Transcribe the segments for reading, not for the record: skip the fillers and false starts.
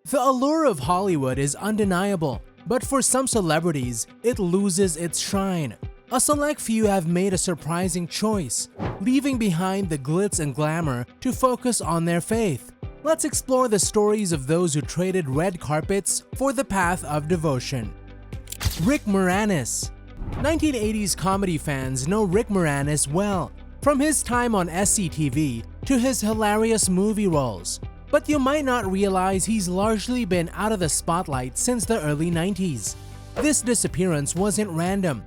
The allure of Hollywood is undeniable, but for some celebrities, it loses its shine. A select few have made a surprising choice, leaving behind the glitz and glamour to focus on their faith. Let's explore the stories of those who traded red carpets for the path of devotion. Rick Moranis. 1980s comedy fans know Rick Moranis well, from his time on SCTV to his hilarious movie roles. But you might not realize he's largely been out of the spotlight since the early 90s. This disappearance wasn't random.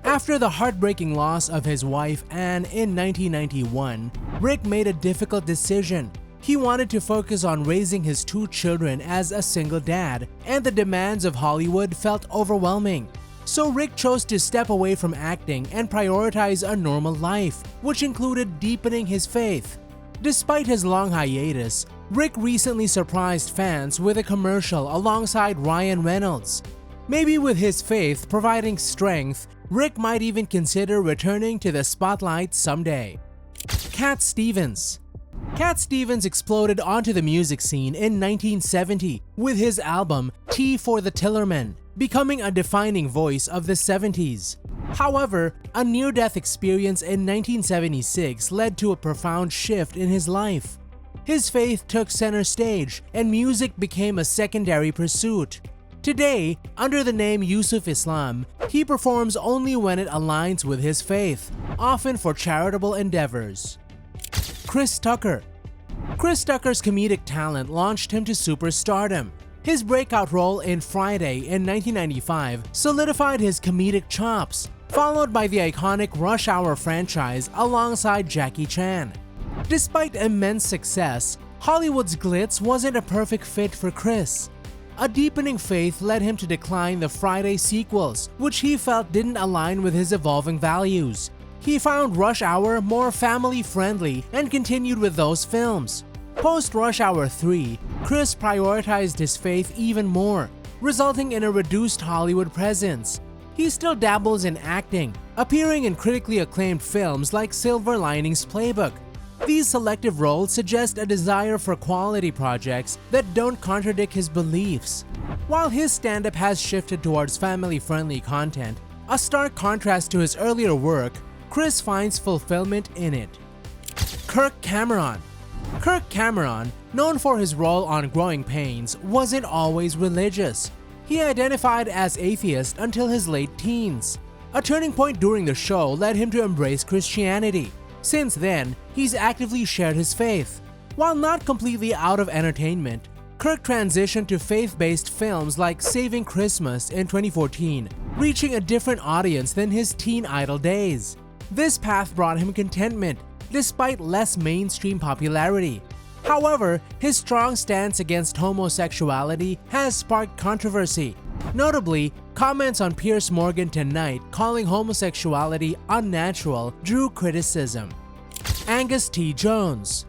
After the heartbreaking loss of his wife Anne in 1991, Rick made a difficult decision. He wanted to focus on raising his two children as a single dad, and the demands of Hollywood felt overwhelming. So Rick chose to step away from acting and prioritize a normal life, which included deepening his faith. Despite his long hiatus, Rick recently surprised fans with a commercial alongside Ryan Reynolds. Maybe with his faith providing strength, Rick might even consider returning to the spotlight someday. Cat Stevens. Cat Stevens exploded onto the music scene in 1970 with his album Tea for the Tillerman, becoming a defining voice of the 70s. However, a near-death experience in 1976 led to a profound shift in his life. His faith took center stage, and music became a secondary pursuit. Today, under the name Yusuf Islam, he performs only when it aligns with his faith, often for charitable endeavors. Chris Tucker. Chris Tucker's comedic talent launched him to superstardom. His breakout role in Friday in 1995 solidified his comedic chops, followed by the iconic Rush Hour franchise alongside Jackie Chan. Despite immense success, Hollywood's glitz wasn't a perfect fit for Chris. A deepening faith led him to decline the Friday sequels, which he felt didn't align with his evolving values. He found Rush Hour more family-friendly and continued with those films. Post Rush Hour 3, Chris prioritized his faith even more, resulting in a reduced Hollywood presence. He still dabbles in acting, appearing in critically acclaimed films like Silver Linings Playbook. These selective roles suggest a desire for quality projects that don't contradict his beliefs. While his stand-up has shifted towards family-friendly content, a stark contrast to his earlier work, Chris finds fulfillment in it. Kirk Cameron. Kirk Cameron, known for his role on Growing Pains, wasn't always religious. He identified as atheist until his late teens. A turning point during the show led him to embrace Christianity. Since then, he's actively shared his faith. While not completely out of entertainment, Kirk transitioned to faith-based films like Saving Christmas in 2014, reaching a different audience than his teen idol days. This path brought him contentment, despite less mainstream popularity. However, his strong stance against homosexuality has sparked controversy. Notably, comments on Piers Morgan Tonight calling homosexuality unnatural drew criticism. Angus T Jones.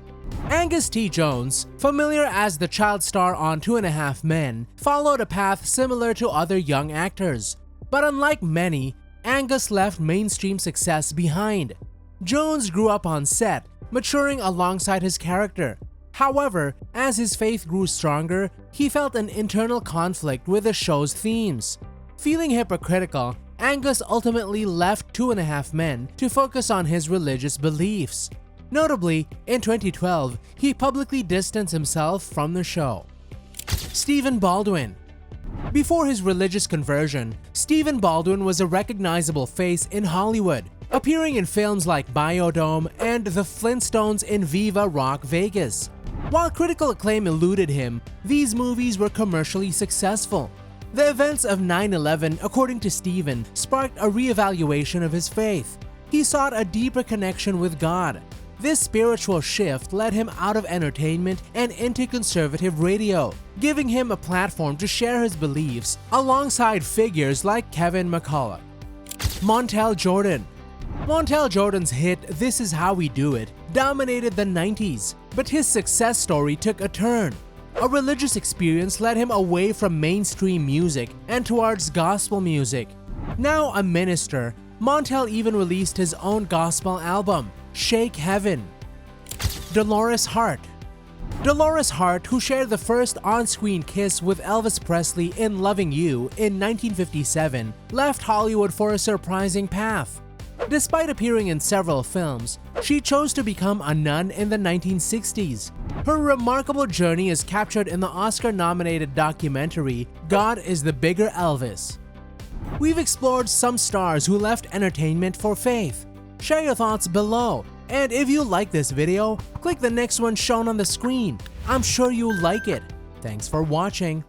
Angus T Jones, familiar as the child star on 2.5 Men, followed a path similar to other young actors. But unlike many, Angus left mainstream success behind. Jones grew up on set, maturing alongside his character. However, as his faith grew stronger, he felt an internal conflict with the show's themes. Feeling hypocritical, Angus ultimately left 2.5 Men to focus on his religious beliefs. Notably, in 2012, he publicly distanced himself from the show. Stephen Baldwin. Before his religious conversion, Stephen Baldwin was a recognizable face in Hollywood, appearing in films like Biodome and The Flintstones in Viva Rock Vegas. While critical acclaim eluded him, these movies were commercially successful. The events of 9/11, according to Stephen, sparked a reevaluation of his faith. He sought a deeper connection with God. This spiritual shift led him out of entertainment and into conservative radio, giving him a platform to share his beliefs alongside figures like Kevin McCullough. Montel Jordan. Montel Jordan's hit This Is How We Do It dominated the 90s, but his success story took a turn. A religious experience led him away from mainstream music and towards gospel music. Now a minister, Montel even released his own gospel album, Shake Heaven. Dolores Hart. Dolores Hart, who shared the first on-screen kiss with Elvis Presley in Loving You in 1957, left Hollywood for a surprising path. Despite appearing in several films, she chose to become a nun in the 1960s. Her remarkable journey is captured in the Oscar-nominated documentary God is the Bigger Elvis. We've explored some stars who left entertainment for faith. Share your thoughts below, and if you like this video, click the next one shown on the screen. I'm sure you'll like it. Thanks for watching.